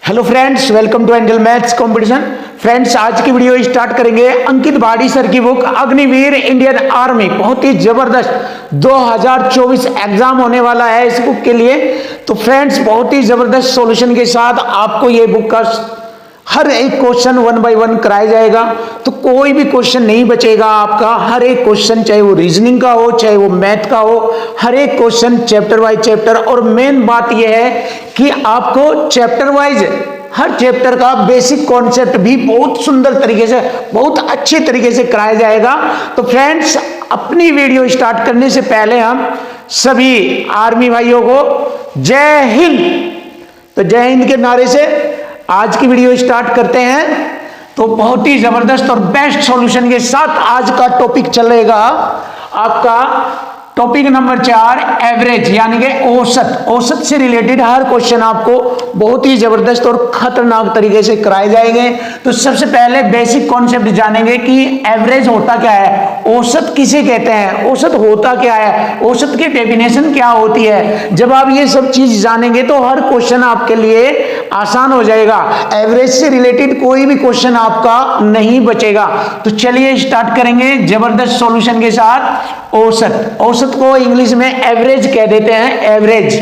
Hello friends, welcome to Angel Maths competition. Friends, आज की video start करेंगे अंकित भाड़ी सर की बुक अग्निवीर इंडियन आर्मी। बहुत ही जबरदस्त 2024 एग्जाम होने वाला है इस बुक के लिए। तो फ्रेंड्स, बहुत ही जबरदस्त सॉल्यूशन के साथ आपको ये बुक का हर एक क्वेश्चन 1 बाय 1 कराया जाएगा। तो कोई भी क्वेश्चन नहीं बचेगा आपका। हर एक क्वेश्चन, चाहे वो रीजनिंग का हो, चाहे वो मैथ का हो, हर एक क्वेश्चन चैप्टर वाइज चैप्टर। और मेन बात यह है कि आपको चैप्टर वाइज हर चैप्टर का बेसिक कॉन्सेप्ट भी बहुत सुंदर तरीके से, बहुत अच्छे तरीके से कराया जाएगा। तो फ्रेंड्स, अपनी वीडियो स्टार्ट करने से पहले हम सभी आर्मी भाइयों को जय हिंद। तो जय हिंद के नारे से आज की वीडियो स्टार्ट करते हैं। तो बहुत ही जबरदस्त और बेस्ट सॉल्यूशन के साथ आज का टॉपिक चलेगा आपका टॉपिक नंबर 4, एवरेज यानी कि औसत। औसत से रिलेटेड हर क्वेश्चन आपको बहुत ही जबरदस्त और खतरनाक तरीके से कराए जाएंगे। तो सबसे पहले बेसिक कॉन्सेप्ट जानेंगे कि एवरेज होता क्या है, औसत किसे कहते हैं, औसत होता क्या है, औसत की डेफिनेशन क्या होती है। जब आप ये सब चीज जानेंगे तो हर क्वेश्चन आपके लिए आसान हो जाएगा। एवरेज से रिलेटेड कोई भी क्वेश्चन आपका नहीं बचेगा। तो चलिए स्टार्ट करेंगे जबरदस्त सॉल्यूशन के साथ। औसत, औसत को इंग्लिश में एवरेज कह देते हैं, एवरेज।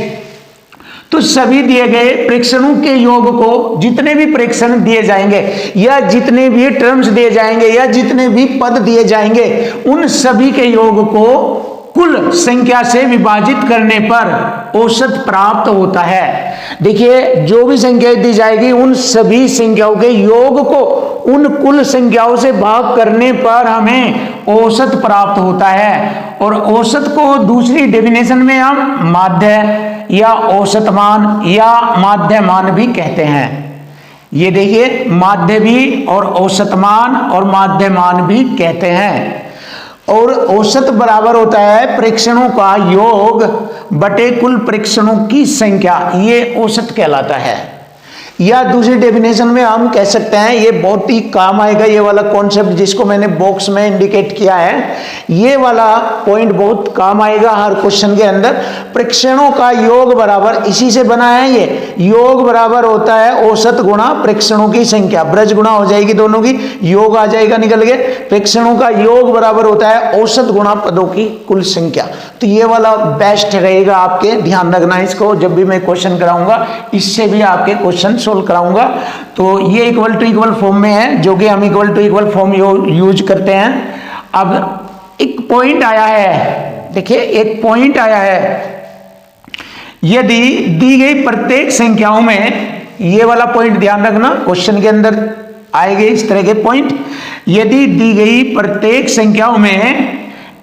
तो सभी दिए गए प्रेक्षणों के योग को, जितने भी प्रेक्षण दिए जाएंगे या जितने भी टर्म्स दिए जाएंगे या जितने भी पद दिए जाएंगे, उन सभी के योग को कुल संख्या से विभाजित करने पर औसत प्राप्त होता है। देखिए, जो भी संख्याएं दी जाएगी उन सभी संख्याओं के योग को उन कुल संख्याओं से भाग करने पर हमें औसत प्राप्त होता है। और औसत को दूसरी डेफिनेशन में हम माध्य या औसत मान या माध्य मान भी कहते हैं। ये देखिए, माध्य भी और औसत मान और माध्य मान भी कहते हैं। और औसत बराबर होता है प्रेक्षणों का योग बटे कुल प्रेक्षणों की संख्या, ये औसत कहलाता है। या दूसरी डेफिनेशन में हम कह सकते हैं, ये बहुत ही काम आएगा ये वाला कॉन्सेप्ट जिसको मैंने बॉक्स में इंडिकेट किया है। ये वाला पॉइंट बहुत काम आएगा हर क्वेश्चन के अंदर। प्रेक्षणों का योग बराबर, इसी से बना है ये, योग बराबर होता है औसत गुणा प्रेक्षणों की संख्या। ब्रज गुणा हो जाएगी दोनों की, योग आ जाएगा निकल के। प्रेक्षणों का योग बराबर होता है औसत गुणा पदों की कुल संख्या। तो ये वाला बेस्ट रहेगा, आपके ध्यान रखना इसको जब भी मैं क्वेश्चन कराऊंगा, इससे भी आपके क्वेश्चन सोल्व कराऊंगा। तो ये इक्वल टू इक्वल फॉर्म में है, जो कि हम equal to equal form use करते हैं। अब एक पॉइंट आया है, देखिए एक पॉइंट आया है, यदि दी गई प्रत्येक संख्याओं में, ये वाला पॉइंट ध्यान रखना, क्वेश्चन के अंदर आएंगे इस तरह के पॉइंट। यदि दी गई प्रत्येक संख्याओं में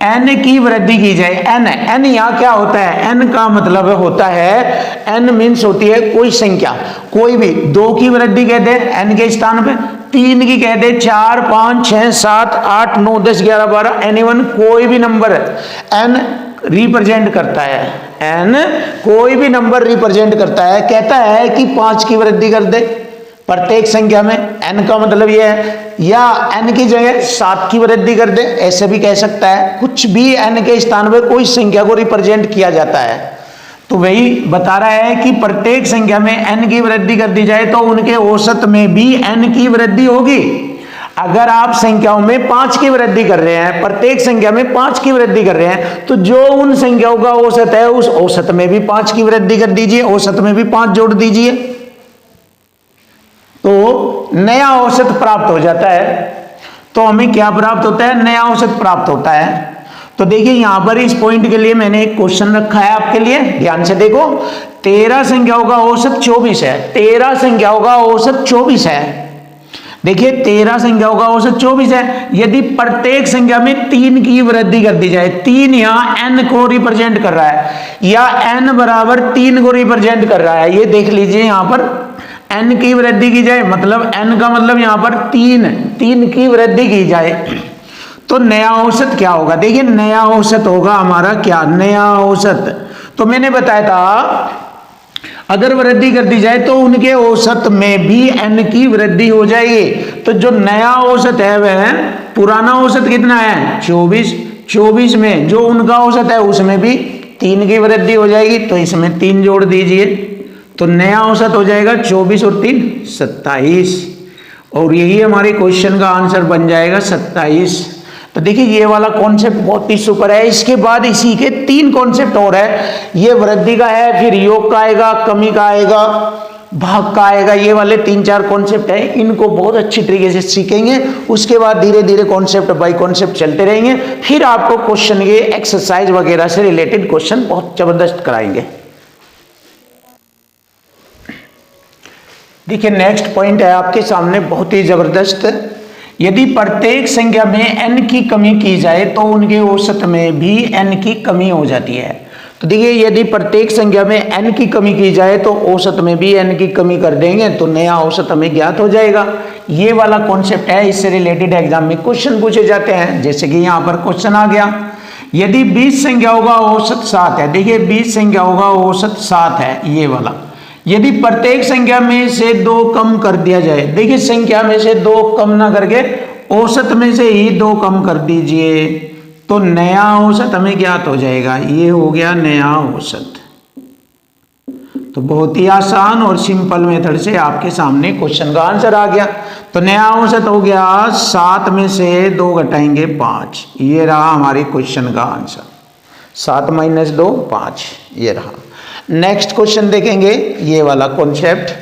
n की वृद्धि की जाए, n यहाँ क्या होता है, n का मतलब होता है, n मीन्स होती है कोई संख्या, कोई भी 2 की वृद्धि कह दे n के स्थान पे, 3 की कह दे, 4, 5, 6, 7, 8, 9, 10, 11, 12, एनीवन कोई भी नंबर n रिप्रेजेंट करता है, n कोई भी नंबर रिप्रेजेंट करता है। कहता है कि 5 की वृद्धि कर दे प्रत्येक संख्या में, n का मतलब यह है, या n की जगह 7 की वृद्धि कर दे, ऐसे भी कह सकता है। कुछ भी n के स्थान पर कोई संख्या को रिप्रेजेंट किया जाता है। तो वही बता रहा है कि प्रत्येक संख्या में n की वृद्धि कर दी जाए तो उनके औसत में भी n की वृद्धि होगी। अगर आप संख्याओं में 5 की वृद्धि कर रहे हैं, प्रत्येक संख्या में 5 की वृद्धि कर रहे हैं, तो जो उन संख्याओं का औसत है उस औसत में भी 5 की वृद्धि कर दीजिए, औसत में भी 5 जोड़ दीजिए, तो नया औसत प्राप्त हो जाता है। तो हमें क्या प्राप्त होता है, नया औसत प्राप्त होता है। तो देखिए यहां पर इस पॉइंट के लिए मैंने एक क्वेश्चन रखा है आपके लिए, ध्यान से देखो। 13 संख्याओं का औसत 24 है, 13 संख्याओं का औसत 24 है। देखिए 13 संख्याओं का औसत 24 है। यदि प्रत्येक संख्या में 3 की वृद्धि कर दी जाए, 3 यहाँ n को रिप्रेजेंट कर रहा है, या n बराबर 3 को रिप्रेजेंट कर रहा है, ये देख लीजिए। यहाँ पर n की वृद्धि की जाए, मतलब n का मतलब यहाँ पर 3 की वृद्धि की जाए, तो नया औसत क्या होगा। देखिए नया औसत होगा हमारा क्या, नया औसत। तो मैंने बताया था अगर वृद्धि कर दी जाए तो उनके औसत में भी n की वृद्धि हो जाएगी। तो जो नया औसत है वह, पुराना औसत कितना है 24, 24 में जो उनका औसत है उसमें भी 3 की वृद्धि हो जाएगी, तो इसमें 3 जोड़ दीजिए, तो नया औसत हो जाएगा 24 और 3 27, और यही हमारे क्वेश्चन का आंसर बन जाएगा 27। तो देखिए ये वाला कॉन्सेप्ट बहुत ही सुपर है। इसके बाद इसी के 3 कॉन्सेप्ट और है, ये वृद्धि का है, फिर योग का आएगा, कमी का आएगा, भाग का आएगा। ये वाले 3-4 कॉन्सेप्ट है, इनको बहुत अच्छी तरीके से सीखेंगे। उसके बाद धीरे धीरे कॉन्सेप्ट बाय कॉन्सेप्ट चलते रहेंगे, फिर आपको क्वेश्चन के एक्सरसाइज वगैरह से रिलेटेड क्वेश्चन बहुत जबरदस्त कराएंगे। देखिए नेक्स्ट पॉइंट है आपके सामने बहुत ही जबरदस्त। यदि प्रत्येक संख्या में n की कमी की जाए तो उनके औसत में भी n की कमी हो जाती है। तो देखिए यदि प्रत्येक संख्या में n की कमी की जाए तो औसत में भी n की कमी कर देंगे तो नया औसत हमें ज्ञात हो जाएगा। ये वाला कॉन्सेप्ट है, इससे रिलेटेड एग्जाम में क्वेश्चन पूछे जाते हैं। जैसे कि यहाँ पर क्वेश्चन आ गया, यदि 20 संख्याओं का औसत 7 है, देखिए 20 संख्याओं का औसत 7 है ये वाला, यदि प्रत्येक संख्या में से 2 कम कर दिया जाए, देखिए संख्या में से 2 कम ना करके औसत में से ही 2 कम कर दीजिए तो नया औसत हमें ज्ञात हो जाएगा। ये हो गया नया औसत। तो बहुत ही आसान और सिंपल मेथड से आपके सामने क्वेश्चन का आंसर आ गया। तो नया औसत हो गया 7 में से 2 घटाएंगे 5, ये रहा हमारे क्वेश्चन का आंसर। 7 - 2 5, ये रहा। नेक्स्ट क्वेश्चन देखेंगे ये वाला कॉन्सेप्ट,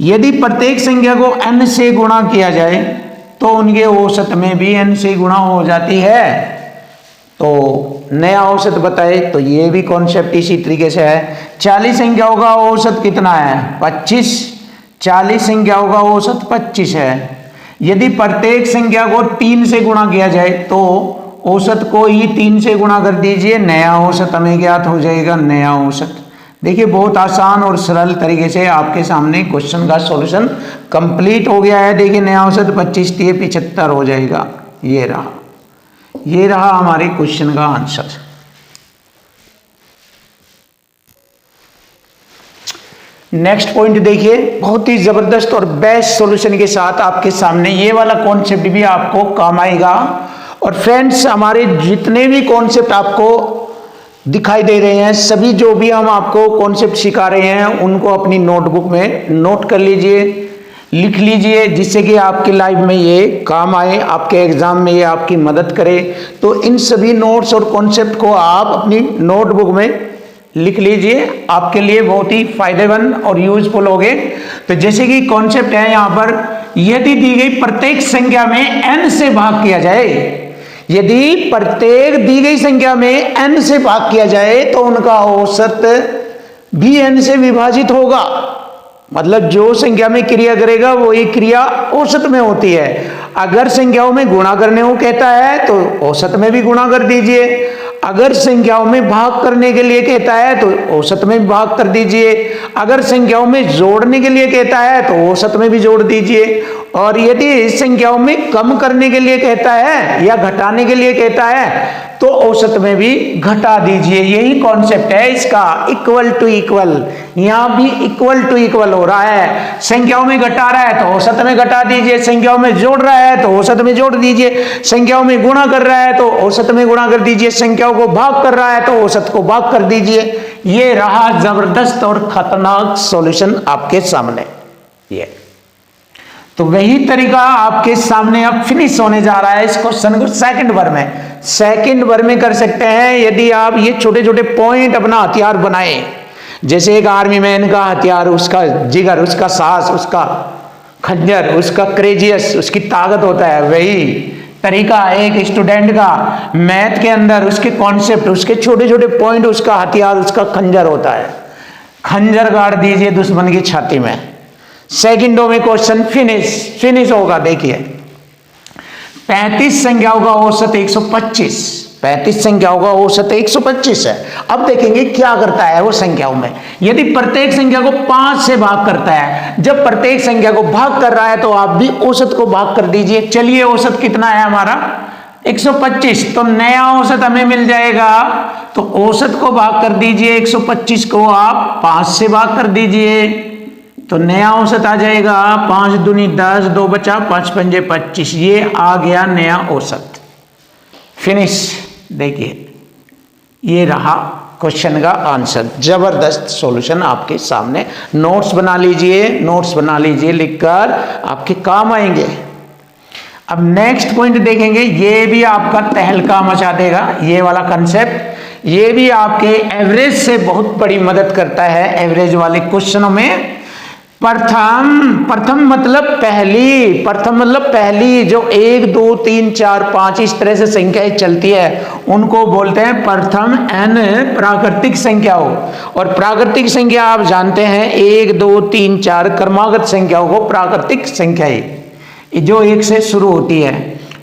यदि प्रत्येक संख्या को n से गुणा किया जाए तो उनके औसत में भी n से गुणा हो जाती है, तो नया औसत बताए। तो ये भी कॉन्सेप्ट इसी तरीके से है। 40 संख्याओं का औसत कितना है 25, 40 संख्याओं का औसत 25 है। यदि प्रत्येक संख्या को 3 से गुणा किया जाए तो औसत को ही 3 से गुणा कर दीजिए, नया औसत हमें ज्ञात हो जाएगा, नया औसत। देखिए बहुत आसान और सरल तरीके से आपके सामने क्वेश्चन का सॉल्यूशन कंप्लीट हो गया है। देखिए नया औसत 25 × 75 हो जाएगा, ये रहा हमारे क्वेश्चन का आंसर। नेक्स्ट पॉइंट देखिए, बहुत ही जबरदस्त और बेस्ट सॉल्यूशन के साथ आपके सामने ये वाला कॉन्सेप्ट भी आपको काम आएगा। और फ्रेंड्स हमारे जितने भी कॉन्सेप्ट आपको दिखाई दे रहे हैं, सभी जो भी हम आपको कॉन्सेप्ट सिखा रहे हैं उनको अपनी नोटबुक में नोट कर लीजिए, लिख लीजिए, जिससे कि आपकी लाइफ में ये काम आए, आपके एग्जाम में ये आपकी मदद करे। तो इन सभी नोट्स और कॉन्सेप्ट को आप अपनी नोटबुक में लिख लीजिए, आपके लिए बहुत ही फायदेमंद और यूजफुल होंगे। तो जैसे कि कॉन्सेप्ट है यहाँ पर, यदि दी गई प्रत्येक संख्या में n से भाग किया जाए, यदि प्रत्येक दी गई संख्या में n से भाग किया जाए तो उनका औसत भी n से विभाजित होगा। मतलब जो संख्या में क्रिया करेगा वही क्रिया औसत में होती है। अगर संख्याओं में गुणा करने को कहता है तो औसत में भी गुणा कर दीजिए, अगर संख्याओं में भाग करने के लिए कहता है तो औसत में भी भाग कर दीजिए, अगर संख्याओं में जोड़ने के लिए कहता है तो औसत में भी जोड़ दीजिए, और यदि संख्याओं में कम करने के लिए कहता है या घटाने के लिए कहता है तो औसत में भी घटा दीजिए। यही कॉन्सेप्ट है इसका, इक्वल टू इक्वल। यहां भी इक्वल टू इक्वल हो रहा है, संख्याओं में घटा रहा है तो औसत में घटा दीजिए, संख्याओं में जोड़ रहा है तो औसत में जोड़ दीजिए, संख्याओं में गुणा कर रहा है तो औसत में गुणा कर दीजिए, संख्याओं को भाग कर रहा है तो औसत को भाग कर दीजिए। ये रहा जबरदस्त और खतरनाक सॉल्यूशन आपके सामने। ये तो वही तरीका आपके सामने अब फिनिश होने जा रहा है। इस क्वेश्चन को सेकंड बार में कर सकते हैं यदि आप ये छोटे छोटे पॉइंट अपना हथियार बनाए। जैसे एक आर्मी मैन का हथियार उसका जिगर, उसका साहस, उसका खंजर, उसका क्रेजियस, उसकी ताकत होता है, वही तरीका एक स्टूडेंट का मैथ के अंदर उसके कॉन्सेप्ट, उसके छोटे छोटे पॉइंट, उसका हथियार, उसका खंजर होता है। खंजर गाड़ दीजिए दुश्मन की छाती में। सेकंडों में क्वेश्चन फिनिश होगा। देखिए 35 संख्याओं का औसत 125, 35 संख्याओं का औसत 125 है। अब देखेंगे क्या करता है वो संख्याओं में। यदि प्रत्येक संख्या को 5 से भाग करता है, जब प्रत्येक संख्या को भाग कर रहा है तो आप भी औसत को भाग कर दीजिए। चलिए औसत कितना है हमारा 125, तो नया औसत हमें मिल जाएगा। तो औसत को भाग कर दीजिए, 125 को आप 5 से भाग कर दीजिए तो नया औसत आ जाएगा 5 दूनी 10, 2 बचा, 5 पंजे 25। ये आ गया नया औसत। फिनिश। देखिए ये रहा क्वेश्चन का आंसर। जबरदस्त सॉल्यूशन आपके सामने, नोट्स बना लीजिए, नोट्स बना लीजिए, लिखकर आपके काम आएंगे। अब नेक्स्ट पॉइंट देखेंगे, ये भी आपका तहलका मचा देगा, ये वाला कंसेप्ट, ये भी आपके एवरेज से बहुत बड़ी मदद करता है। एवरेज वाले क्वेश्चनों में प्रथम मतलब पहली जो 1 2 3 4 5 इस तरह से संख्याएं चलती है उनको बोलते हैं प्रथम n प्राकृतिक संख्याओं। और प्राकृतिक संख्या आप जानते हैं 1 2 3 4 क्रमागत संख्याओं को प्राकृतिक संख्याएं जो 1 से शुरू होती है।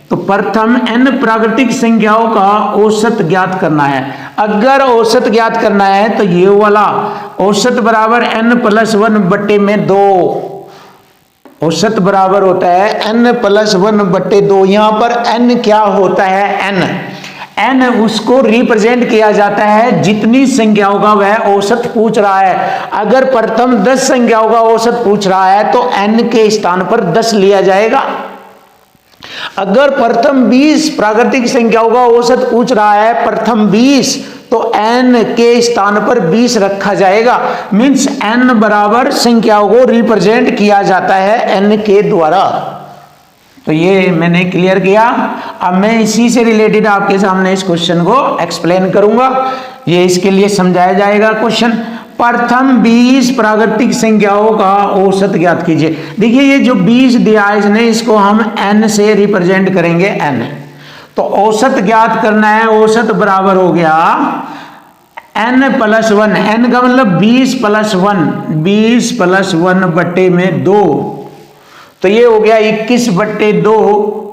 तो प्रथम n प्राकृतिक संख्याओं का औसत ज्ञात करना है। अगर औसत ज्ञात करना है तो ये वाला औसत बराबर n+1/2, औसत बराबर होता है n+1/2। यहां पर n क्या होता है, n उसको रिप्रेजेंट किया जाता है जितनी संख्याओं का वह औसत पूछ रहा है। अगर प्रथम 10 संख्याओं का औसत पूछ रहा है तो n के स्थान पर 10 लिया जाएगा। अगर प्रथम 20 प्राकृतिक संख्याओं का औसत पूछ रहा है, प्रथम 20, तो n के स्थान पर 20 रखा जाएगा। मींस n बराबर संख्याओं को रिप्रेजेंट किया जाता है n के द्वारा। तो ये मैंने क्लियर किया। अब मैं इसी से रिलेटेड आपके सामने इस क्वेश्चन को एक्सप्लेन करूंगा। ये इसके लिए समझाया जाएगा क्वेश्चन। प्रथम 20 प्राकृतिक संख्याओं का औसत ज्ञात कीजिए। देखिए ये जो 20 दिया है इसने, इसको हम n से रिप्रेजेंट करेंगे n। तो औसत ज्ञात करना है, औसत बराबर हो गया n+1। n का मतलब 20 + 1, 20 + 1/2। तो ये हो गया 21/2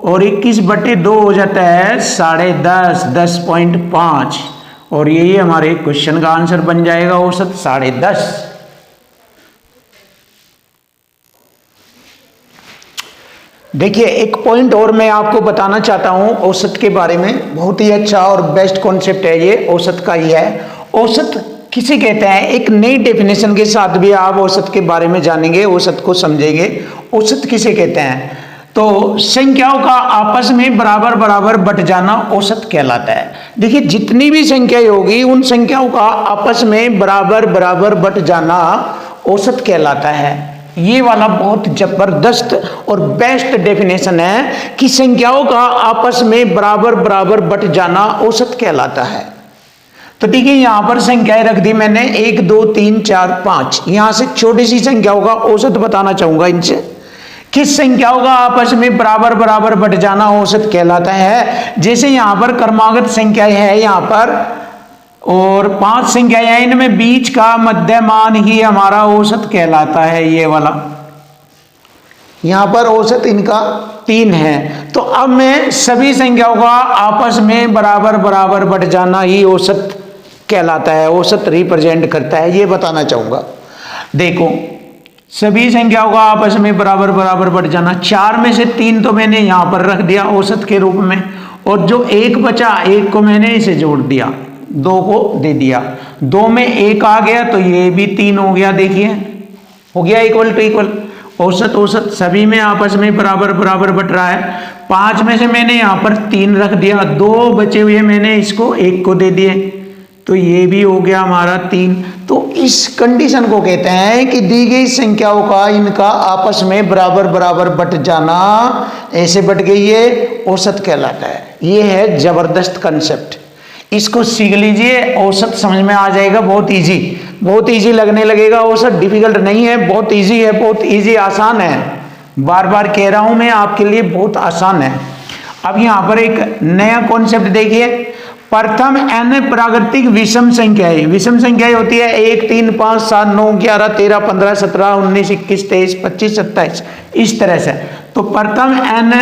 और 21/2 हो जाता है 10.5, 10.5 और यही हमारे क्वेश्चन का आंसर बन जाएगा, औसत 10.5। देखिए एक पॉइंट और मैं आपको बताना चाहता हूं औसत के बारे में। बहुत ही अच्छा और बेस्ट कॉन्सेप्ट है ये, औसत का ही है। औसत किसे कहते हैं, एक नई डेफिनेशन के साथ भी आप औसत के बारे में जानेंगे, औसत को समझेंगे। औसत किसे कहते हैं, तो संख्याओं का आपस में बराबर बराबर बट जाना औसत कहलाता है। देखिए जितनी भी संख्याएं होगी उन संख्याओं का आपस में बराबर बराबर बट जाना औसत कहलाता है। ये वाला बहुत जबरदस्त और बेस्ट डेफिनेशन है कि संख्याओं का आपस में बराबर बराबर बट जाना औसत कहलाता है। तो देखिए यहां पर संख्याएं रख दी मैंने 1 2 3 4 5। यहां से छोटी सी संख्याओं का औसत बताना चाहूंगा इनसे। किस संख्याओं का आपस में बराबर बराबर बट जाना औसत कहलाता है। जैसे यहां पर क्रमागत संख्याएं है यहां पर और 5 संख्याएं हैं, इनमें बीच का मध्यमान ही हमारा औसत कहलाता है। ये वाला यहां पर औसत इनका 3 है। तो अब मैं सभी संख्याओं का आपस में बराबर बराबर बट जाना ही औसत कहलाता है, औसत रिप्रेजेंट करता है, ये बताना चाहूंगा। देखो सभी संख्याओं का आपस में बराबर बराबर बढ़ जाना, 4 में से 3 तो मैंने यहां पर रख दिया औसत के रूप में, और जो 1 बचा 1 को मैंने इसे जोड़ दिया, 2 को दे दिया, 2 में 1 आ गया तो ये भी 3 हो गया। देखिए हो गया इक्वल टू इक्वल। औसत औसत सभी में आपस में बराबर बराबर बट रहा है। 5 में से मैंने यहां पर 3 रख दिया, 2 बचे हुए मैंने इसको 1 को दे दिए, तो ये भी हो गया हमारा 3। तो इस कंडीशन को कहते हैं कि दी गई संख्याओं का इनका आपस में बराबर बराबर बट जाना, ऐसे बट गई ये औसत कहलाता है। ये है जबरदस्त कंसेप्ट, इसको सीख लीजिए, औसत समझ में आ जाएगा। बहुत इजी, बहुत इजी लगने लगेगा। औसत डिफिकल्ट नहीं है, बहुत इजी है, बहुत इजी आसान है। बार बार कह रहा हूं मैं आपके लिए, बहुत आसान है। अब यहां पर एक नया कॉन्सेप्ट देखिए, प्रथम n प्राकृतिक विषम संख्याएं। विषम संख्याएं होती है 1 3 5 7 9 11 13 15 17 19 21 23 25 27 इस तरह से। तो प्रथम n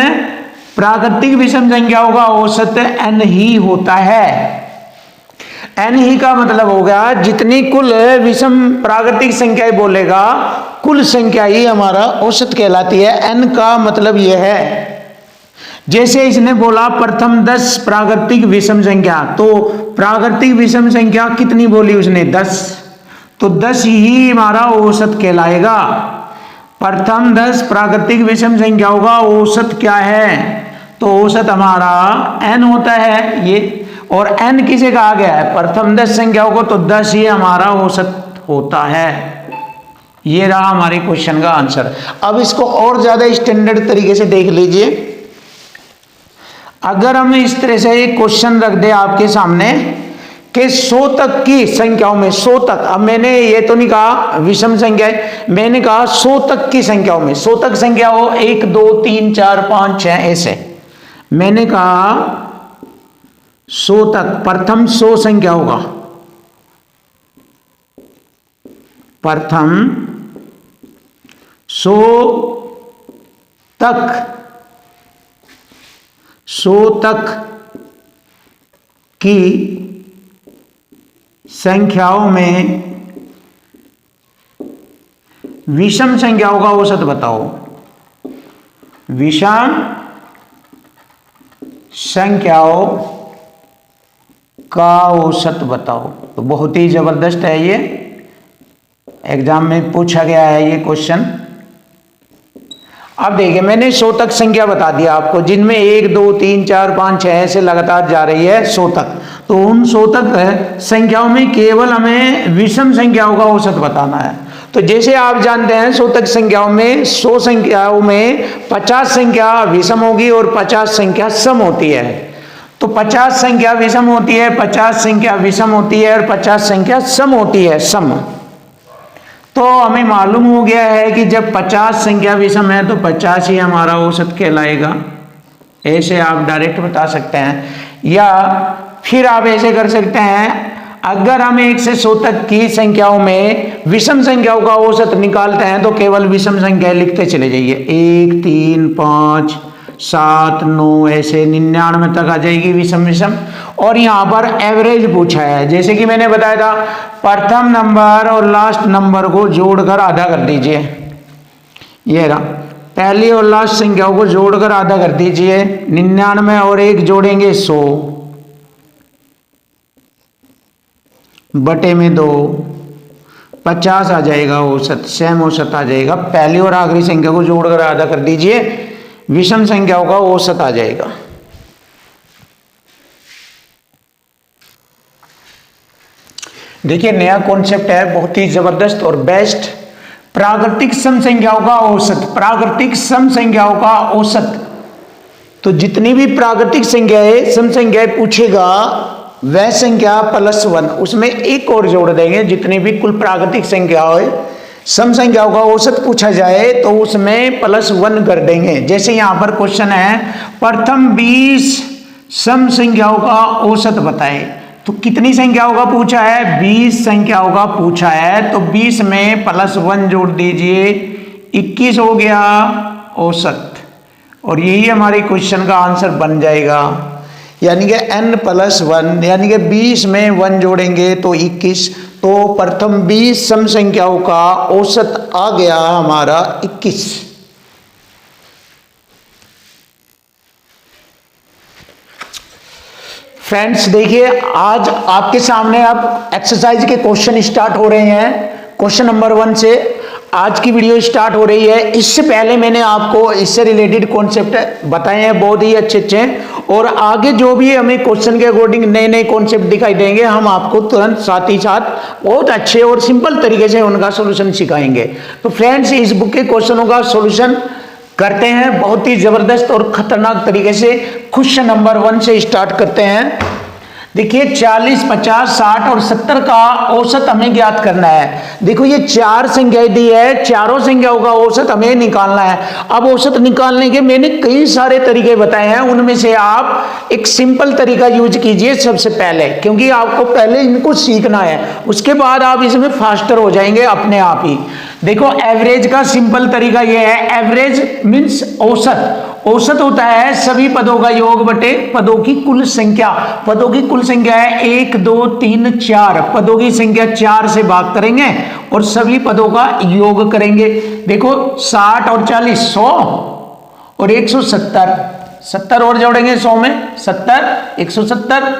प्राकृतिक विषम संख्याओं का औसत n ही होता है। n ही का मतलब होगा जितनी कुल विषम प्राकृतिक संख्याएं बोलेगा, कुल संख्या ही हमारा औसत कहलाती है। n का मतलब यह है, जैसे इसने बोला प्रथम 10 प्राकृतिक विषम संख्या, तो प्राकृतिक विषम संख्या कितनी बोली उसने, 10, तो 10 ही हमारा औसत कहलाएगा। प्रथम 10 प्राकृतिक विषम संख्याओं का औसत क्या है, तो औसत हमारा n होता है। ये और n किसे कहा गया है? प्रथम 10 संख्याओं को, तो 10 ही हमारा औसत होता है। ये रहा हमारे क्वेश्चन का आंसर। अब इसको और ज्यादा स्टैंडर्ड तरीके से देख लीजिए। अगर हम इस तरह से एक क्वेश्चन रख दे आपके सामने कि 100 तक की संख्याओं में, 100 तक, अब मैंने ये तो नहीं कहा विषम संख्या है, मैंने कहा 100 तक की संख्याओं में, 100 तक संख्या हो 1 2 3 4 5 6 ऐसे, मैंने कहा 100 तक, प्रथम 100 संख्या होगा, प्रथम 100 तक, 100 तक की संख्याओं में विषम संख्याओं का औसत बताओ, विषम संख्याओं का औसत बताओ। तो बहुत ही जबरदस्त है ये, एग्जाम में पूछा गया है ये क्वेश्चन। अब देखिए मैंने 100 तक संख्या बता दिया आपको, जिनमें 1 2 3 4 5 6 ऐसे लगातार जा रही है 100 तक। तो उन 100 तक संख्याओं में केवल हमें विषम संख्याओं का औसत बताना है। तो जैसे आप जानते हैं 100 तक संख्याओं में, 100 संख्याओं में 50 संख्या विषम होगी और 50 संख्या सम होती है। तो 50 संख्या विषम होती है, 50 संख्या विषम होती है और 50 संख्या सम होती है, सम। तो हमें मालूम हो गया है कि जब 50 संख्या विषम है तो 50 ही हमारा औसत कहलाएगा। ऐसे आप डायरेक्ट बता सकते हैं, या फिर आप ऐसे कर सकते हैं, अगर हम 1 से 100 तक की संख्याओं में विषम संख्याओं का औसत निकालते हैं तो केवल विषम संख्या लिखते चले जाइए, 1 3 5 7 9 ऐसे 99 तक आ जाएगी विषम विषम। और यहाँ पर एवरेज पूछा है, जैसे कि मैंने बताया था प्रथम नंबर और लास्ट नंबर को जोड़कर आधा कर दीजिए, ये रहा पहली और लास्ट संख्याओं को जोड़कर आधा कर दीजिए, 99 और 1 जोड़ेंगे 100 बटे में 2, 50 आ जाएगा औसत, सेम औसत आ जाएगा। पहली और आखिरी संख्या को जोड़कर आधा कर दीजिए, विषम संख्याओं का औसत आ जाएगा। देखिए नया कॉन्सेप्ट है, बहुत ही जबरदस्त और बेस्ट, प्राकृतिक सम संख्याओं का औसत, प्राकृतिक सम संख्याओं का औसत। तो जितनी भी प्राकृतिक संख्याएं सम संख्याएं पूछेगा वह संख्या +1, उसमें एक और जोड़ देंगे। जितनी भी कुल प्राकृतिक संख्याएं सम संख्याओं का औसत पूछा जाए तो उसमें +1 कर देंगे। जैसे यहां पर क्वेश्चन है प्रथम 20 सम संख्याओं का औसत बताएं, तो कितनी संख्याओं का पूछा है? 20 संख्याओं का पूछा है, तो 20 में +1 जोड़ दीजिए, 21 हो गया औसत, और यही हमारे क्वेश्चन का आंसर बन जाएगा। यानी कि n+1, यानी कि 20 में 1 जोड़ेंगे तो 21, तो प्रथम 20 सम संख्याओं का औसत आ गया हमारा 21। फ्रेंड्स देखिए आज आपके सामने अब एक्सरसाइज के क्वेश्चन स्टार्ट हो रहे हैं। क्वेश्चन नंबर 1 से आज की वीडियो स्टार्ट हो रही है। इससे पहले मैंने आपको इससे रिलेटेड कॉन्सेप्ट बताए हैं, बहुत ही अच्छे अच्छे हैं, और आगे जो भी हमें क्वेश्चन के अकॉर्डिंग नए नए कॉन्सेप्ट दिखाई देंगे हम आपको तुरंत साथ ही साथ बहुत अच्छे और सिंपल तरीके से उनका सोल्यूशन सिखाएंगे। तो फ्रेंड्स इस बुक के क्वेश्चनों का सोल्यूशन करते हैं बहुत ही जबरदस्त और खतरनाक तरीके से। क्वेश्चन नंबर 1 से स्टार्ट करते हैं। देखिए 40, 50, 60 और 70 का औसत हमें ज्ञात करना है। देखो ये 4 संख्याएं दी है, चारों संख्याओं का औसत हमें निकालना है। अब औसत निकालने के मैंने कई सारे तरीके बताए हैं, उनमें से आप एक सिंपल तरीका यूज कीजिए सबसे पहले, क्योंकि आपको पहले इनको सीखना है, उसके बाद आप इसमें फास्टर हो जाएंगे अपने आप ही। देखो एवरेज का सिंपल तरीका यह है, एवरेज मीन्स औसत। औसत होता है सभी पदों का योग बटे पदों की कुल संख्या। पदों की कुल संख्या है 1 2 3 4, पदों की संख्या 4 से भाग करेंगे और सभी पदों का योग करेंगे। देखो 60 और 40 100 और 170, 70 और जोड़ेंगे 100 में 70 170,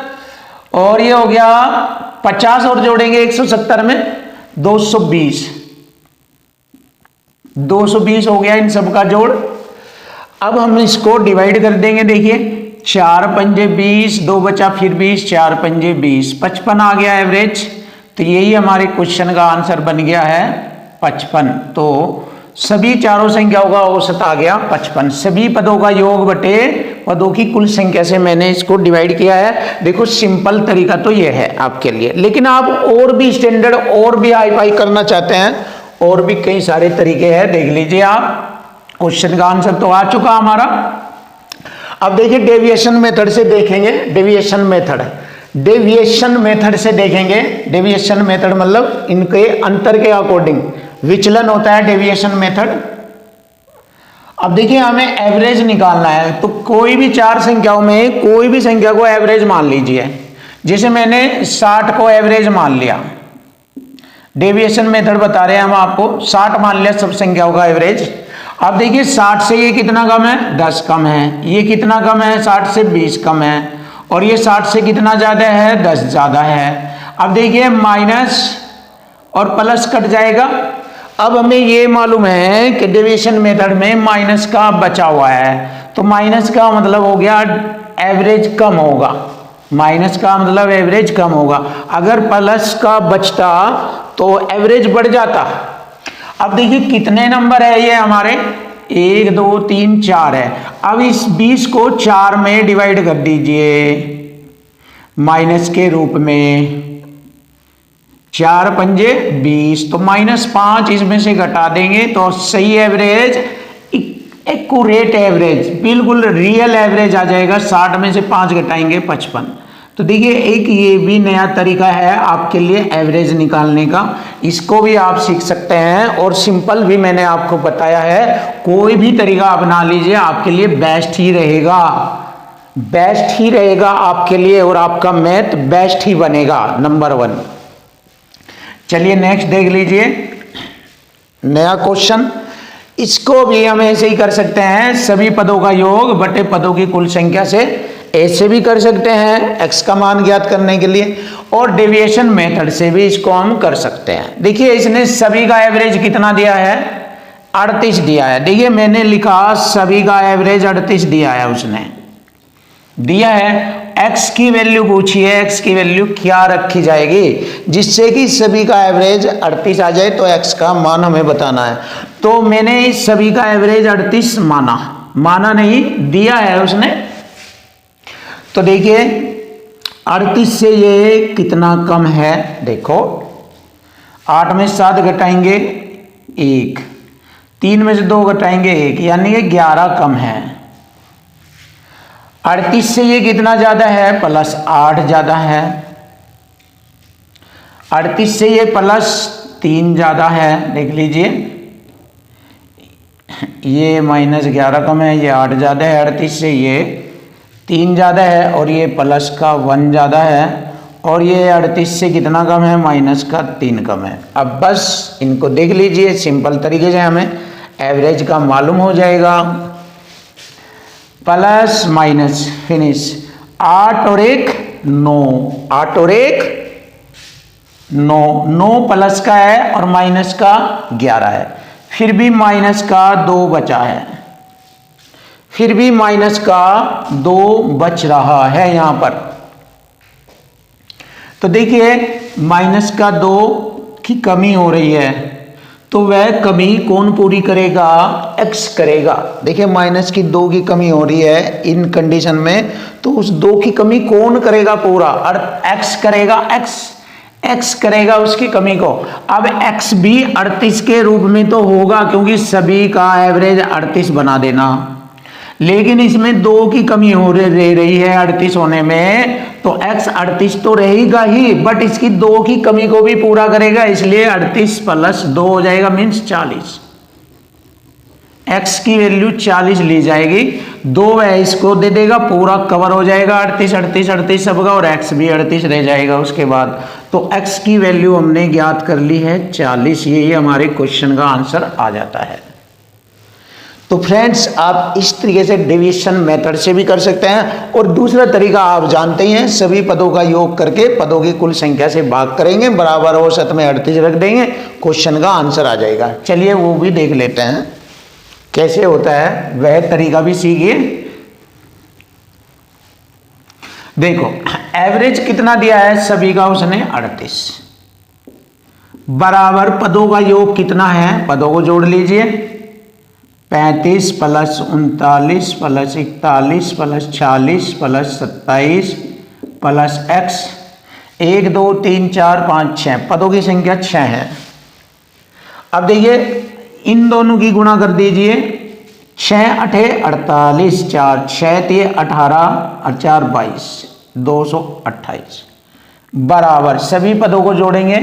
और ये हो गया 50 और जोड़ेंगे 170 में 220, 220 हो गया इन सब का जोड़। अब हम इसको डिवाइड कर देंगे। देखिए 4 पंजे 20, 2 बचा फिर 20, 4 पंजे 20, 55 आ गया एवरेज। तो यही हमारे क्वेश्चन का आंसर बन गया है 55। तो सभी चारों संख्याओं का औसत आ गया 55। सभी पदों का योग बटे पदों की कुल संख्या से मैंने इसको डिवाइड किया है। देखो सिंपल तरीका तो ये है आपके लिए, लेकिन आप और भी स्टैंडर्ड और भी हाई फाई करना चाहते हैं, और भी कई सारे तरीके हैं, देख लीजिए आप। क्वेश्चन का आंसर तो आ चुका हमारा। अब देखिए डेविएशन मेथड से देखेंगे। डेविएशन मेथड से देखेंगे। डेविएशन मेथड मतलब इनके अंतर के अकॉर्डिंग विचलन होता है डेविएशन मेथड। अब देखिए हमें एवरेज निकालना है, तो कोई भी चार संख्याओं में कोई भी संख्या को एवरेज मान लीजिए। जैसे मैंने 60 को एवरेज मान लिया, डेविएशन मेथड बता रहे हैं हम आपको, 60 मान लिया सब संख्याओं का एवरेज। अब देखिए 60 से ये कितना कम है, 10 कम है। ये कितना कम है, 60 से 20 कम है। और ये 60 से कितना ज्यादा है, 10 ज्यादा है। अब देखिए माइनस और प्लस कट जाएगा। अब हमें ये मालूम है कि डेविएशन मेथड में माइनस का बचा हुआ है, तो माइनस का मतलब हो गया एवरेज कम होगा। माइनस का मतलब एवरेज कम होगा। अगर प्लस का बचता तो एवरेज बढ़ जाता। अब देखिए कितने नंबर है ये हमारे, 1 2 3 4 है। अब इस 20 को 4 में डिवाइड कर दीजिए माइनस के रूप में। 4 पंजे 20, तो -5 इसमें से घटा देंगे तो सही एवरेज, एक्यूरेट एवरेज, बिल्कुल रियल एवरेज आ जाएगा। 60 में से 5 घटाएंगे 55। तो देखिए एक ये भी नया तरीका है आपके लिए एवरेज निकालने का, इसको भी आप सीख सकते हैं। और सिंपल भी मैंने आपको बताया है, कोई भी तरीका अपना लीजिए, आपके लिए बेस्ट ही रहेगा, बेस्ट ही रहेगा आपके लिए, और आपका मैथ बेस्ट ही बनेगा, नंबर 1। चलिए नेक्स्ट देख लीजिए नया क्वेश्चन। इसको भी हम ऐसे ही कर सकते हैं, सभी पदों का योग बटे पदों की कुल संख्या से, ऐसे भी कर सकते हैं x का मान ज्ञात करने के लिए, और डेविएशन मेथड से भी इसको हम कर सकते हैं। देखिए इसने सभी का एवरेज कितना दिया है, 38 दिया है। देखिए मैंने लिखा सभी का एवरेज 38 दिया है, उसने दिया है। x की वैल्यू पूछिए, x की वैल्यू क्या रखी जाएगी जिससे कि सभी का एवरेज 38 आ जाए, तो x का मान हमें बताना है। तो मैंने इस सभी का एवरेज 38 माना नहीं, दिया है उसने। तो देखिए 38 से ये कितना कम है, देखो 8 में 7 घटाएंगे 1, 3 में से 2 घटाएंगे 1, यानी कि 11 कम है। 38 से ये कितना ज्यादा है, +8 ज्यादा है। 38 से ये +3 ज्यादा है, देख लीजिए ये -11 कम है, ये 8 ज्यादा है। 38 से ये 3 ज्यादा है, और ये प्लस का 1 ज्यादा है, और ये 38 से कितना कम है, -3 कम है। अब बस इनको देख लीजिए, सिंपल तरीके से हमें एवरेज का मालूम हो जाएगा। प्लस माइनस फिनिश, 8 और 1 9, 8 और 1 9, 9 प्लस का है और माइनस का 11 है, फिर भी माइनस का 2 बचा है, फिर भी माइनस का 2 बच रहा है यहां पर। तो देखिए माइनस का 2 की कमी हो रही है, तो वह कमी कौन पूरी करेगा, x करेगा। देखिए माइनस की 2 की कमी हो रही है इन कंडीशन में, तो उस 2 की कमी कौन करेगा पूरा, और x करेगा, x करेगा उसकी कमी को। अब x भी 38 के रूप में तो होगा, क्योंकि सभी का एवरेज 38 बना देना, लेकिन इसमें 2 की कमी हो रही है 38 होने में, तो x 38 तो रहेगा ही, बट इसकी 2 की कमी को भी पूरा करेगा, इसलिए 38 + 2 हो जाएगा, मीन्स 40। x की वैल्यू 40 ली जाएगी, 2 है इसको दे देगा, पूरा कवर हो जाएगा 38 38 38 सबका, और x भी 38 रह जाएगा उसके बाद। तो x की वैल्यू हमने ज्ञात कर ली है 40, यही हमारे क्वेश्चन का आंसर आ जाता है। तो फ्रेंड्स आप इस तरीके से डेविएशन मेथड से भी कर सकते हैं, और दूसरा तरीका आप जानते ही हैं, सभी पदों का योग करके पदों की कुल संख्या से भाग करेंगे, बराबर औसत में 38 रख देंगे, क्वेश्चन का आंसर आ जाएगा। चलिए वो भी देख लेते हैं कैसे होता है, वह तरीका भी सीखिए। देखो एवरेज कितना दिया है सभी का, उसने 38 बराबर पदों का योग कितना है, पदों को जोड़ लीजिए 35 plus 39 plus 41 plus 40 plus 27 plus x 1 2 3 4 5 6 पदों की संख्या 6 है। अब देखिए इन दोनों की गुणा कर दीजिए 6 8 48 4 6 3 18 और 4 22 228 बराबर सभी पदों को जोड़ेंगे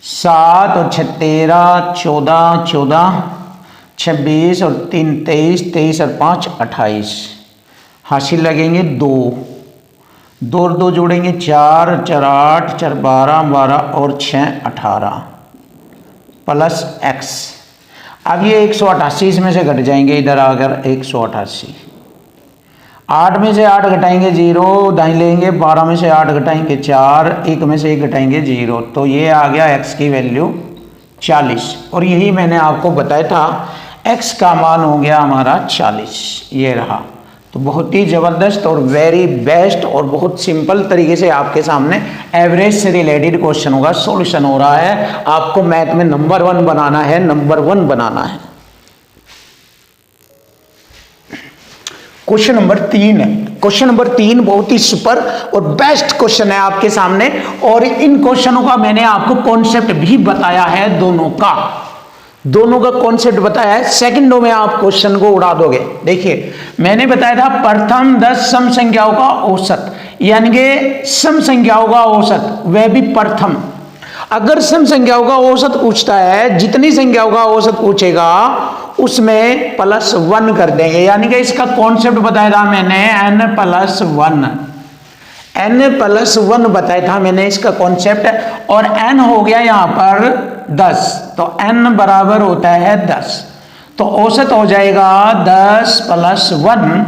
7 और 6 13 14 14 26 और 3 23 23 और 5 28 हासिल लगेंगे 2 2 और 2 जोड़ेंगे 4 4 8 4 12 12 और 6 18 प्लस x। अब ये 188 इसमें से घट जाएंगे, इधर आकर 188 8 में से 8 घटाएंगे 0 दाएं लेंगे 12 में से 8 घटाएंगे 4 1 में से 1 घटाएंगे 0 तो ये आ गया x की वैल्यू 40 और यही मैंने आपको बताया था x का मान हो गया हमारा 40 ये रहा। तो बहुत ही ज़बरदस्त और वेरी बेस्ट और बहुत सिंपल तरीके से आपके सामने एवरेज से रिलेटेड क्वेश्चनों का सॉल्यूशन हो रहा है। आपको मैथ में नंबर 1 बनाना है, नंबर 1 बनाना है। क्वेश्चन नंबर 3 है। क्वेश्चन नंबर 3 बहुत ही सुपर और बेस्ट क्वेश्चन है आपके सामने और इन क्वेश्चनों का मैंने आपको कॉन्सेप्ट भी बताया है, दोनों का कॉन्सेप्ट बताया है। सेकंडों में आप क्वेश्चन को उड़ा दोगे। देखिए मैंने बताया था प्रथम 10 सम संख्याओं का औसत, यानी कि सम संख्याओं का औसत, वह भी प्रथम। अगर सम संख्याओं का औसत पूछता है, जितनी संख्याओं का औसत पूछेगा उसमें +1 कर देंगे, यानी कि इसका कॉन्सेप्ट बताया था मैंने n+1 बताया था मैंने इसका कॉन्सेप्ट और n हो गया यहां पर 10 तो n बराबर होता है 10 तो औसत हो जाएगा 10 + 1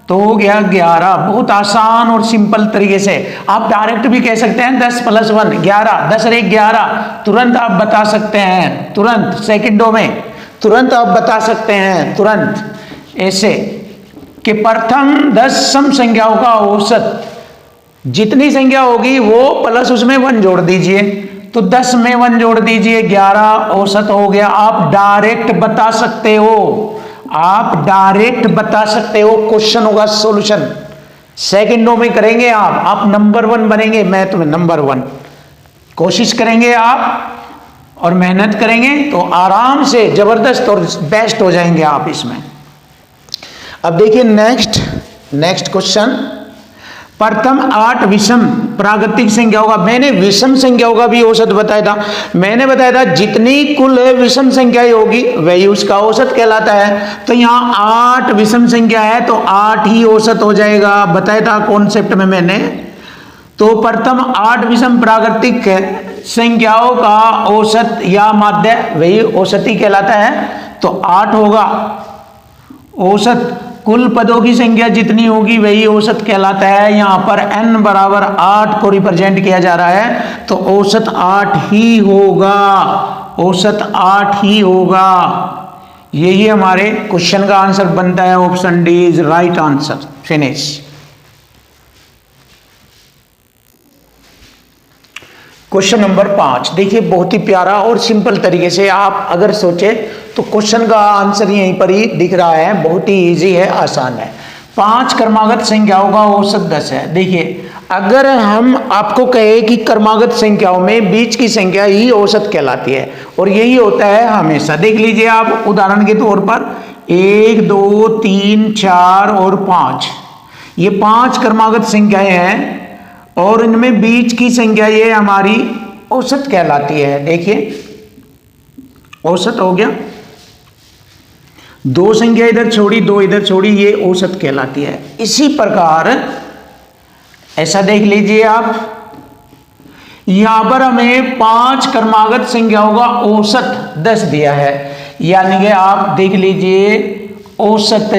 तो हो गया 11। बहुत आसान और सिंपल तरीके से आप डायरेक्ट भी कह सकते हैं 10 + 1 11 10 और 1 11 तुरंत आप बता सकते हैं, तुरंत सेकंडों में तुरंत आप बता सकते हैं, तुरंत ऐसे कि प्रथम 10 सम संख्याओं का औसत, जितनी संख्या होगी वो प्लस उसमें 1 जोड़ दीजिए तो 10 में 1 जोड़ दीजिए 11 औसत हो गया। आप डायरेक्ट बता सकते हो, आप डायरेक्ट बता सकते हो क्वेश्चनों का सॉल्यूशन सेकंडों में करेंगे आप नंबर 1 बनेंगे, मैथ में नंबर 1। कोशिश करेंगे आप और मेहनत करेंगे तो आराम से जबरदस्त और बेस्ट हो जाएंगे आप इसमें। अब देखिए नेक्स्ट क्वेश्चन, प्रथम 8 विषम प्राकृतिक संख्याओं का, मैंने विषम संख्याओं का भी औसत बताया था। मैंने बताया था जितनी कुल विषम संख्याएं होगी वही उसका औसत कहलाता है। तो यहाँ 8 विषम संख्या है तो 8 ही औसत हो जाएगा, बताया था कॉन्सेप्ट में मैंने। तो प्रथम 8 विषम प्राकृतिक संख्याओं का औसत या माध्य वही औसत ही कहलाता है। तो 8 होगा औसत, कुल पदों की संख्या जितनी होगी वही औसत कहलाता है। यहाँ पर n बराबर 8 को रिप्रेजेंट किया जा रहा है तो औसत 8 ही होगा, औसत 8 ही होगा। यही हमारे क्वेश्चन का आंसर बनता है, option D is right answer. Finish. Question number 5 देखिए बहुत ही प्यारा और सिंपल तरीके से आप अगर सोचे तो क्वेश्चन का आंसर यहीं पर ही दिख रहा है, बहुत ही इजी है, आसान है। 5 क्रमागत संख्याओं का औसत 10 है। देखिए अगर हम आपको कहे कि क्रमागत संख्याओं में बीच की संख्या ही औसत कहलाती है और यही होता है हमेशा। देख लीजिए आप उदाहरण के तौर पर 1 2 3 4 और 5, ये 5 क्रमागत संख्याएं हैं और इनमें बीच की संख्या ये हमारी औसत कहलाती है। देखिए औसत हो गया, 2 संख्या इधर छोड़ी 2 इधर छोड़ी, ये औसत कहलाती है। इसी प्रकार ऐसा देख लीजिए आप, यहां पर हमें 5 क्रमागत संख्याओं का औसत 10 दिया है, यानी कि आप देख लीजिए औसत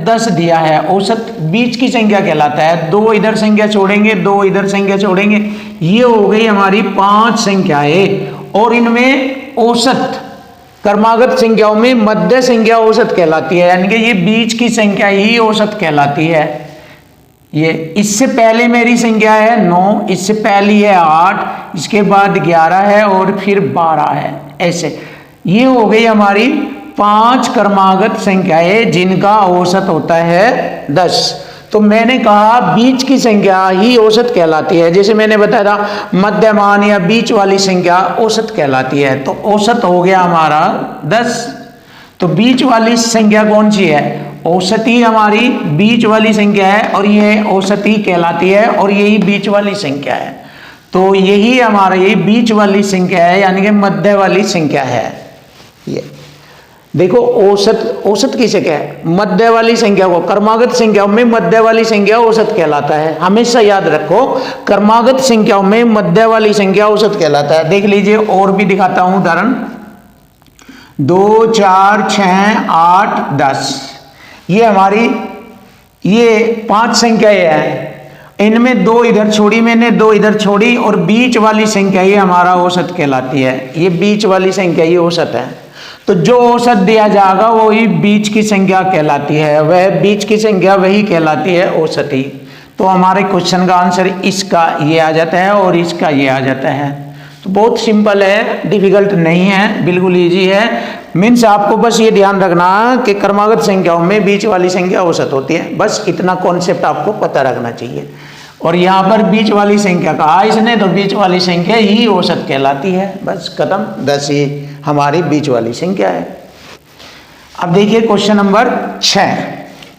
10 दिया है। औसत बीच की संख्या कहलाता है। 2 इधर संख्या छोड़ेंगे 2 इधर संख्या छोड़ेंगे, ये हो गई हमारी 5 संख्याएं और इनमें औसत क्रमागत संख्याओं में मध्य संख्या औसत कहलाती है, यानी कि ये बीच की संख्या ही औसत कहलाती है। ये इससे पहले मेरी संख्या है 9, इससे पहली है 8, इसके बाद 11 है और फिर 12 है। ऐसे ये हो गई हमारी 5 क्रमागत संख्याएं जिनका औसत होता है 10। तो मैंने कहा बीच की संख्या ही औसत कहलाती है। जैसे मैंने बताया था मध्यमान या बीच वाली संख्या औसत कहलाती है। तो औसत हो गया हमारा 10। तो बीच वाली संख्या कौन सी है? औसत ही हमारी बीच वाली संख्या है और ये औसत ही कहलाती है और यही बीच वाली संख्या है। तो यही हमारा यही बीच वाली संख्या है, यानी कि मध्य वाली संख्या है। ये देखो औसत किसे क्या है? मध्य वाली संख्या को, क्रमागत संख्याओं में मध्य वाली संख्या औसत कहलाता है। हमेशा याद रखो, क्रमागत संख्याओं में मध्य वाली संख्या औसत कहलाता है। देख लीजिए और भी दिखाता हूं उदाहरण। 2, 4, 6, 8, 10 ये हमारी ये 5 संख्याएं हैं। इनमें 2 इधर छोड़ी मैंने, 2 इधर छोड़ी और बीच वाली संख्या ये हमारा औसत कहलाती है। ये बीच वाली संख्या ये औसत है। तो जो औसत दिया जाएगा वही बीच की संख्या कहलाती है, वह बीच की संख्या वही कहलाती है औसत ही। तो हमारे क्वेश्चन का आंसर इसका ये आ जाता है और इसका ये आ जाता है। तो बहुत सिंपल है, डिफिकल्ट नहीं है, बिल्कुल इजी है। मीन्स आपको बस ये ध्यान रखना कि क्रमागत संख्याओं में बीच वाली संख्या औसत होती है, बस इतना कॉन्सेप्ट आपको पता रखना चाहिए। और यहाँ पर बीच वाली संख्या कहा इसने, तो बीच वाली संख्या ही औसत कहलाती है। बस खत्म, 10 ही हमारी बीच वाली संख्या है। अब देखिए क्वेश्चन नंबर 6।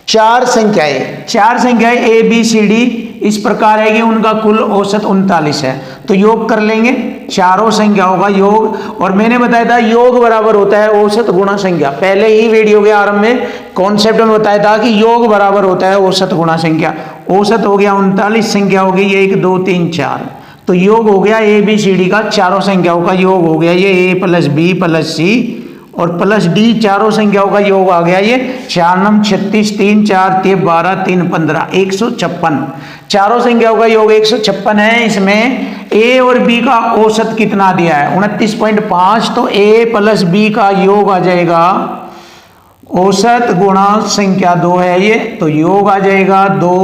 4 संख्याएं ए बी सी डी इस प्रकार है कि उनका कुल औसत 39 है। तो योग कर लेंगे चारों संख्याओं का योग। और मैंने बताया था योग बराबर होता है औसत गुणा संख्या। पहले ही वीडियो के आरंभ में कॉन्सेप्ट में बताया था कि योग बराबर होता है औसत गुणा संख्या। औसत हो गया 39, संख्या हो गई 1, 2, 3, 4। तो योग हो गया ए बी सी डी का, चारों संख्याओं का योग हो गया ये ए प्लस बी प्लस सी और प्लस डी, चारों संख्याओं का योग आ गया ये 4 9 36, 3 4 3 12 3 15 156। चारों संख्याओं का योग 156 है। इसमें ए और बी का औसत कितना दिया है? 29.5। तो ए प्लस बी का योग आ जाएगा औसत गुणा संख्या 2 है ये, तो योग आ जाएगा 2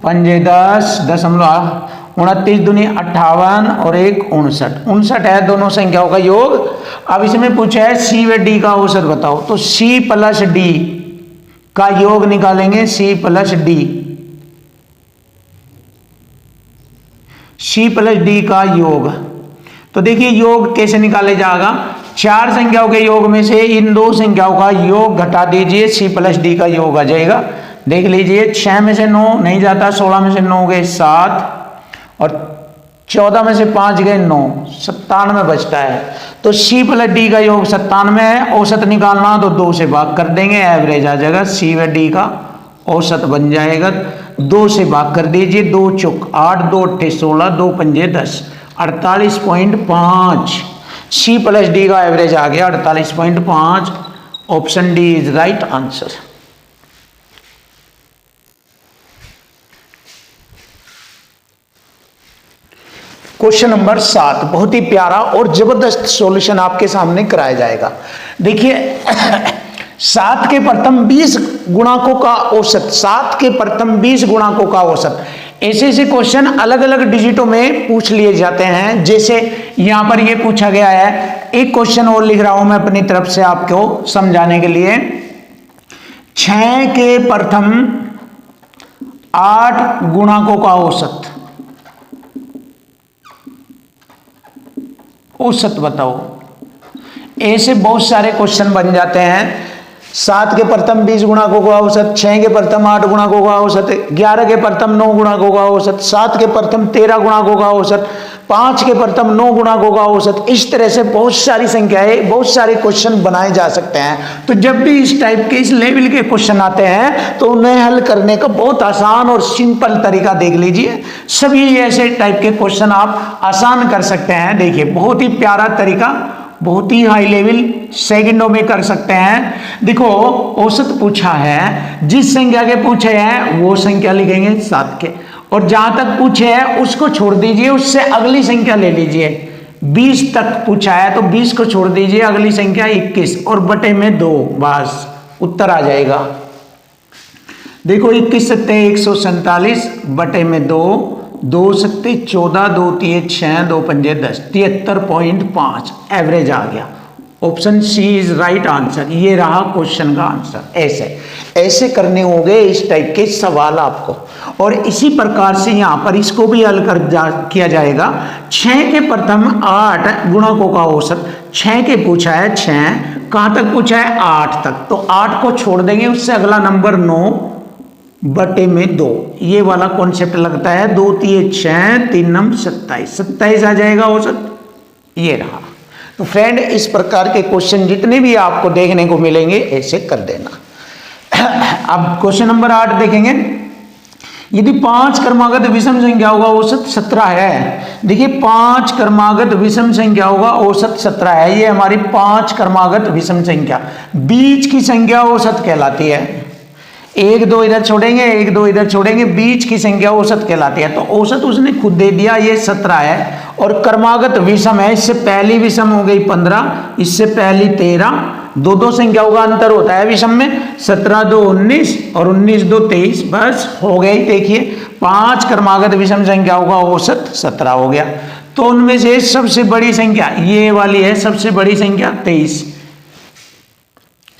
5 10 दशमलव 29 दूनी 58 और 1 59 है दोनों संख्याओं का योग। अब इसमें पूछा है सी व डी का औसत बताओ। तो सी प्लस डी का योग निकालेंगे, सी प्लस डी का योग। तो देखिए योग कैसे निकाले जाएगा? 4 संख्याओं के योग में से इन 2 संख्याओं का योग घटा दीजिए, सी प्लस डी का योग आ जाएगा। देख लीजिए 6 में से 9 नहीं जाता, 16 में से 9 गए 7 और 14 में से 5 गए 9, 97 बचता है। तो सी प्लस डी का योग 97 है। औसत निकालना तो 2 से भाग कर देंगे, एवरेज आ जाएगा। सी व डी का औसत बन जाएगा, 2 से भाग कर दीजिए, 2 चौक 8, 2 अट्ठे 16, 2 पंजे 10, 48.5। सी प्लस डी का एवरेज आ गया 48.5। Option D is right answer. Question number 7 बहुत ही प्यारा और जबरदस्त सॉल्यूशन आपके सामने कराया जाएगा। देखिए 7 के प्रथम 20 गुणांकों का औसत, 7 के प्रथम 20 गुणांकों का औसत। ऐसे क्वेश्चन अलग अलग डिजिटों में पूछ लिए जाते हैं। जैसे यहां पर ये पूछा गया है, एक क्वेश्चन और लिख रहा हूं मैं अपनी तरफ से आपको समझाने के लिए। 6 के प्रथम 8 गुणांकों का औसत बताओ। ऐसे बहुत सारे क्वेश्चन बन जाते हैं। 7 के प्रथम 20 गुणांकों का औसत, 6 के प्रथम 8 गुणांकों का औसत, 11 के प्रथम 9 गुणांकों का औसत, 7 के प्रथम 13 गुणांकों का औसत, 5 के प्रथम 9 गुणांकों का औसत। इस तरह से बहुत सारी संख्याएं, बहुत सारे क्वेश्चन बनाए जा सकते हैं। तो जब भी इस टाइप के, इस लेवल के क्वेश्चन आते हैं तो उन्हें हल करने का बहुत आसान और सिंपल तरीका देख लीजिए। सभी ऐसे टाइप के क्वेश्चन आप आसान कर सकते हैं। देखिए बहुत ही प्यारा तरीका, बहुत ही हाई लेवल, सेकंडों में कर सकते हैं। देखो औसत पूछा है, जिस संख्या के पूछे हैं वो संख्या लिखेंगे 7 के, और जहां तक पूछे हैं उसको छोड़ दीजिए, उससे अगली संख्या ले लीजिए। 20 तक पूछा है तो 20 को छोड़ दीजिए, अगली संख्या 21 और बटे में 2, बस उत्तर आ जाएगा। देखो 21 सत्ते 147 बटे में 2, 2 सत्ते 14, 2 तिये 6, 2 पंजे 10, 73.5 एवरेज आ गया। Option C is right answer. ये रहा क्वेश्चन का आंसर। ऐसे करने होंगे इस टाइप के सवाल आपको, और इसी प्रकार से यहाँ पर इसको भी हल किया जाएगा। 6 के प्रथम 8 गुणकों का औसत, 6 के पूछा है 6, कहाँ तक पूछा है 8 तक, तो 8 को छोड़ देंगे, उससे अगला नंबर 9 बटे में 2, ये वाला कॉन्सेप्ट लगता है। 2 तिये 6, 3 नम 27, 27 आ जाएगा औसत। ये रहा। तो फ्रेंड इस प्रकार के क्वेश्चन जितने भी आपको देखने को मिलेंगे ऐसे कर देना। अब क्वेश्चन नंबर 8 देखेंगे। यदि 5 क्रमागत विषम संख्या होगा औसत 17 है। देखिए 5 क्रमागत विषम संख्या होगा औसत 17 है। ये हमारी 5 क्रमागत विषम संख्या, बीच की संख्या औसत कहलाती है। 1 2 इधर छोड़ेंगे, 1 2 इधर छोड़ेंगे, बीच की संख्या औसत कहलाती है। तो औसत उसने खुद दे दिया, ये 17 है। और क्रमागत विषम है, इससे पहली विषम हो गई 15, इससे पहली 13, 2 संख्याओं का अंतर होता है विषम में। 17 2 19 और 19 2 23, बस हो गई। देखिए 5 क्रमागत विषम संख्याओं का औसत 17 हो गया। तो उनमें से सबसे बड़ी संख्या ये वाली है, सबसे बड़ी संख्या 23।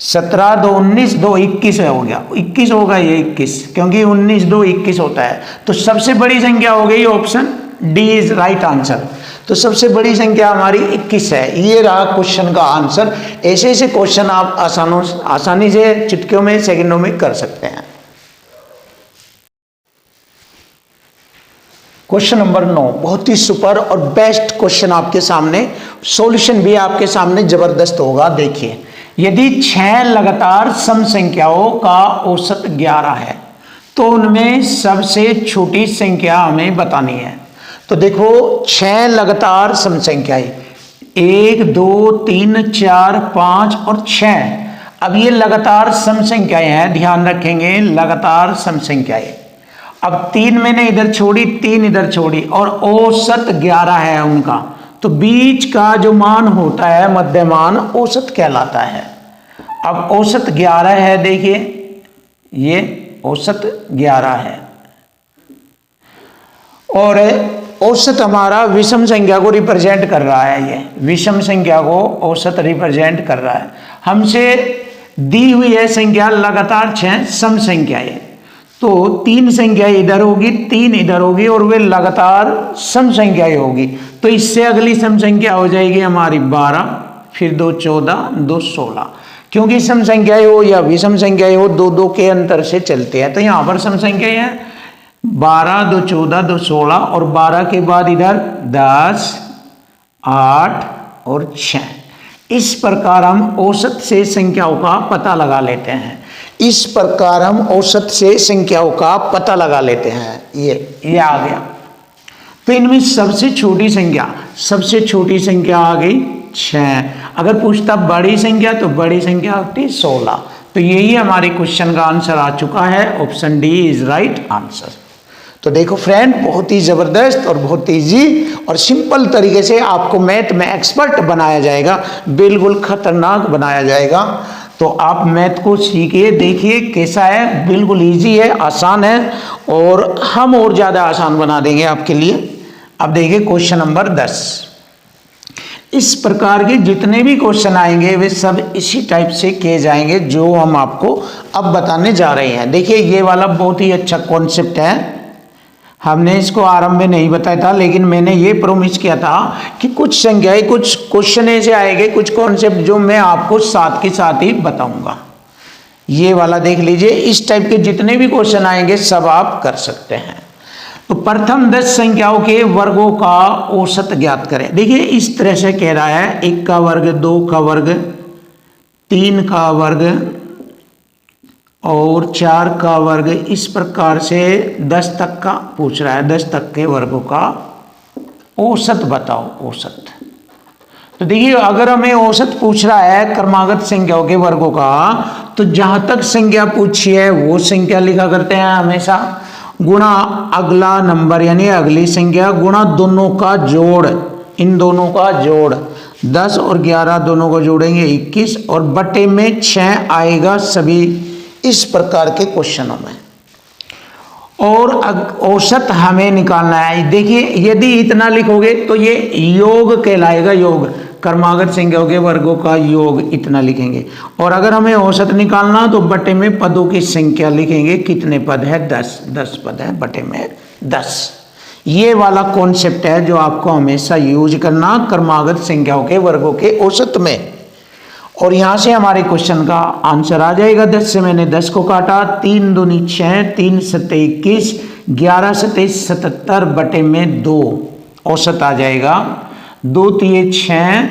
17 2 19 2 21 हो गया, 21 होगा ये 21, क्योंकि 19 2 21 होता है। तो सबसे बड़ी संख्या हो गई, option D is right answer. तो सबसे बड़ी संख्या हमारी 21 है। ये रहा क्वेश्चन का आंसर। ऐसे ऐसे क्वेश्चन आप आसानी से चुटकियों में, सेकंडों में कर सकते हैं। क्वेश्चन नंबर 9 बहुत ही सुपर और बेस्ट क्वेश्चन आपके सामने, सॉल्यूशन भी आपके सामने जबरदस्त होगा। देखिए यदि 6 लगातार सम संख्याओं का औसत 11 है तो उनमें सबसे छोटी संख्या हमें बतानी है। तो देखो 6 लगातार सम संख्याएं 1 2 3 4 5 और 6। अब ये लगातार सम संख्याएं हैं, ध्यान रखेंगे लगातार सम संख्याएं। अब 3 मैंने इधर छोड़ी, 3 इधर छोड़ी और औसत 11 है उनका। तो बीच का जो मान होता है मध्यमान औसत कहलाता है। अब औसत 11 है, देखिए ये औसत 11 है और औसत हमारा विषम संख्या को रिप्रेजेंट कर रहा है। ये विषम संख्या को औसत रिप्रेजेंट कर रहा है। हमसे दी हुई है संख्या लगातार 6 सम संख्याएं, तो 3 संख्याएं इधर होगी, 3 इधर होगी और वे लगातार सम संख्याएं होगी। तो इससे अगली सम संख्या हो जाएगी हमारी 12, फिर 2 14, 2 16। क्योंकि सम संख्याएं हो या विषम संख्याएं हो 2 2 के अंतर से चलते हैं। तो यहाँ पर सम संख्याएं हैं 12 2 14 2 16 और 12 के बाद इधर 10 8 और 6। इस प्रकार हम औसत से संख्याओं का पता लगा लेते हैं। इस प्रकार हम औसत से संख्याओं का पता लगा लेते हैं। ये आ गया। तो इनमें सबसे छोटी संख्या आ गई 6। अगर पूछता बड़ी संख्या तो बड़ी संख्या होती 16। तो यही हमारे क्वेश्चन का आंसर आ चुका है। Option D is right answer. तो देखो फ्रेंड, बहुत ही जबरदस्त और बहुत इजी और सिंपल तरीके से आपको मैथ में एक्सपर्ट बनाया जाएगा, बिल्कुल खतरनाक बनाया जाएगा। तो आप मैथ को सीखिए, देखिए कैसा है, बिल्कुल इजी है, आसान है और हम और ज़्यादा आसान बना देंगे आपके लिए। अब देखिए क्वेश्चन नंबर 10। इस प्रकार के जितने भी क्वेश्चन आएंगे वे सब इसी टाइप से किए जाएंगे जो हम आपको अब बताने जा रहे हैं। देखिए ये वाला बहुत ही अच्छा कॉन्सेप्ट है। हमने इसको आरंभ में नहीं बताया था, लेकिन मैंने ये प्रॉमिस किया था कि कुछ संख्याएं, कुछ क्वेश्चन ऐसे आएंगे, कुछ कॉन्सेप्ट जो मैं आपको साथ के साथ ही बताऊंगा। ये वाला देख लीजिए। इस टाइप के जितने भी क्वेश्चन आएंगे सब आप कर सकते हैं। तो प्रथम 10 संख्याओं के वर्गों का औसत ज्ञात करें। देखिए इस तरह से कह रहा है 1 का वर्ग, 2 का वर्ग, 3 का वर्ग और 4 का वर्ग। इस प्रकार से 10 तक का पूछ रहा है। 10 तक के वर्गों का औसत बताओ, औसत। तो देखिए अगर हमें औसत पूछ रहा है क्रमागत संख्याओं के वर्गों का, तो जहां तक संख्या पूछी है वो संख्या लिखा करते हैं हमेशा, गुणा अगला नंबर यानी अगली संख्या, गुणा दोनों का जोड़, इन दोनों का जोड़ 10 और 11 दोनों को जोड़ेंगे 21 और बटे में 6 आएगा सभी। इस प्रकार के क्वेश्चनों में और औसत हमें निकालना है। देखिए यदि इतना लिखोगे तो ये योग कहलाएगा, योग क्रमागत संख्याओं के वर्गों का योग इतना लिखेंगे। और अगर हमें औसत निकालना तो बटे में पदों की संख्या लिखेंगे, कितने पद है 10 पद है बटे में 10। ये वाला कॉन्सेप्ट है जो आपको हमेशा यूज करना क्रमागत संख्याओं के वर्गों के औसत में। और यहां से हमारे क्वेश्चन का आंसर आ जाएगा। 10 से मैंने 10 को काटा, 3 दूनी 6, 3 सत्ते 21, 11 सत्ते 77 बटे में 2 औसत आ जाएगा। 2 तिये 6,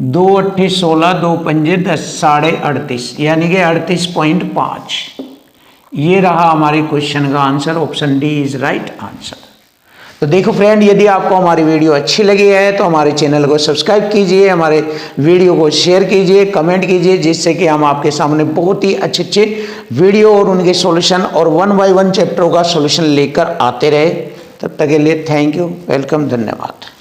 2 अट्ठे 16, 2 पंजे 10, 38.5 यानी कि 38.5। ये रहा हमारे क्वेश्चन का answer. Option D is right answer. तो देखो फ्रेंड, यदि आपको हमारी वीडियो अच्छी लगी है तो हमारे चैनल को सब्सक्राइब कीजिए, हमारे वीडियो को शेयर कीजिए, कमेंट कीजिए, जिससे कि हम आपके सामने बहुत ही अच्छे अच्छे वीडियो और उनके सॉल्यूशन और 1 बाय 1 चैप्टरों का सॉल्यूशन लेकर आते रहे। तब तक के लिए थैंक यू, वेलकम, धन्यवाद।